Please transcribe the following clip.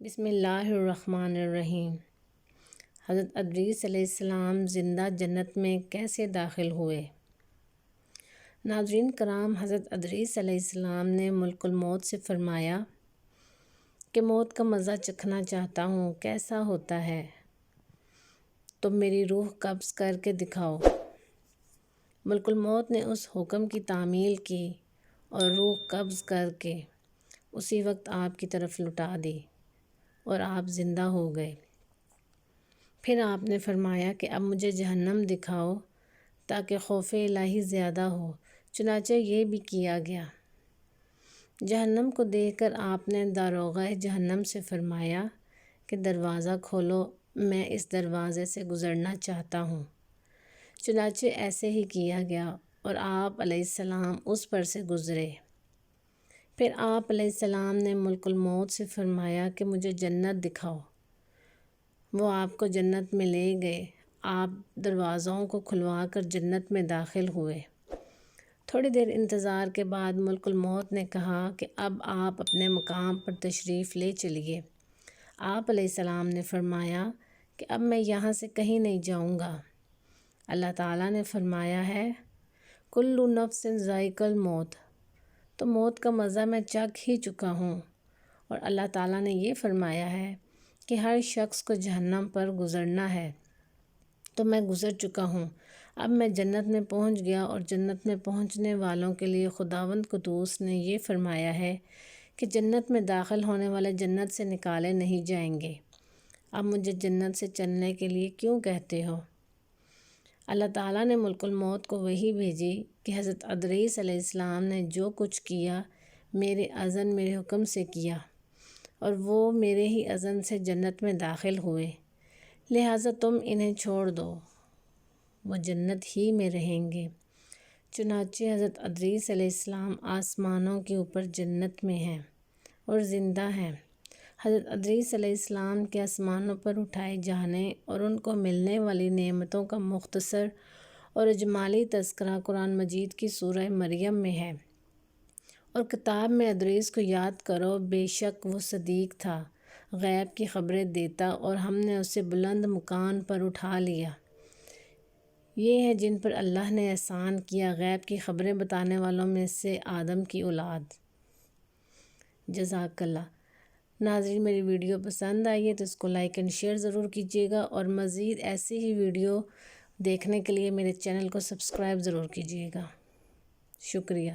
بسم اللہ الرحمن الرحیم۔ حضرت ادریس علیہ السلام زندہ جنت میں کیسے داخل ہوئے؟ ناظرین کرام، حضرت ادریس علیہ السلام نے ملک الموت سے فرمایا کہ موت کا مزہ چکھنا چاہتا ہوں، کیسا ہوتا ہے؟ تم میری روح قبض کر کے دکھاؤ۔ ملک الموت نے اس حکم کی تعمیل کی اور روح قبض کر کے اسی وقت آپ کی طرف لوٹا دی اور آپ زندہ ہو گئے۔ پھر آپ نے فرمایا کہ اب مجھے جہنم دکھاؤ تاکہ خوف الہی زیادہ ہو، چنانچہ یہ بھی کیا گیا۔ جہنم کو دیکھ کر آپ نے داروغہ جہنم سے فرمایا کہ دروازہ کھولو، میں اس دروازے سے گزرنا چاہتا ہوں۔ چنانچہ ایسے ہی کیا گیا اور آپ علیہ السلام اس پر سے گزرے۔ پھر آپ علیہ السلام نے ملک الموت سے فرمایا کہ مجھے جنت دکھاؤ۔ وہ آپ کو جنت میں لے گئے۔ آپ دروازوں کو کھلوا کر جنت میں داخل ہوئے۔ تھوڑی دیر انتظار کے بعد ملک الموت نے کہا کہ اب آپ اپنے مقام پر تشریف لے چلیے۔ آپ علیہ السلام نے فرمایا کہ اب میں یہاں سے کہیں نہیں جاؤں گا۔ اللہ تعالیٰ نے فرمایا ہے، کل نفس ذائقہ الموت، تو موت کا مزہ میں چکھ ہی چکا ہوں۔ اور اللہ تعالیٰ نے یہ فرمایا ہے کہ ہر شخص کو جہنم پر گزرنا ہے، تو میں گزر چکا ہوں۔ اب میں جنت میں پہنچ گیا اور جنت میں پہنچنے والوں کے لیے خداوند قدوس نے یہ فرمایا ہے کہ جنت میں داخل ہونے والے جنت سے نکالے نہیں جائیں گے۔ اب مجھے جنت سے چلنے کے لیے کیوں کہتے ہو؟ اللہ تعالیٰ نے ملک الموت کو وحی بھیجی کہ حضرت ادریس علیہ السلام نے جو کچھ کیا میرے اذن، میرے حکم سے کیا، اور وہ میرے ہی اذن سے جنت میں داخل ہوئے، لہٰذا تم انہیں چھوڑ دو، وہ جنت ہی میں رہیں گے۔ چنانچہ حضرت ادریس علیہ السلام آسمانوں کے اوپر جنت میں ہیں اور زندہ ہیں۔ حضرت ادریس علیہ السلام کے آسمانوں پر اٹھائے جانے اور ان کو ملنے والی نعمتوں کا مختصر اور اجمالی تذکرہ قرآن مجید کی سورہ مریم میں ہے۔ اور کتاب میں ادریس کو یاد کرو، بے شک وہ صدیق تھا، غیب کی خبریں دیتا، اور ہم نے اسے بلند مکان پر اٹھا لیا۔ یہ ہے جن پر اللہ نے احسان کیا، غیب کی خبریں بتانے والوں میں سے آدم کی اولاد۔ جزاک اللہ۔ ناظرین، میری ویڈیو پسند آئی ہے تو اس کو لائک اینڈ شیئر ضرور کیجیے گا، اور مزید ایسی ہی ویڈیو دیکھنے کے لیے میرے چینل کو سبسکرائب ضرور کیجیے گا۔ شکریہ۔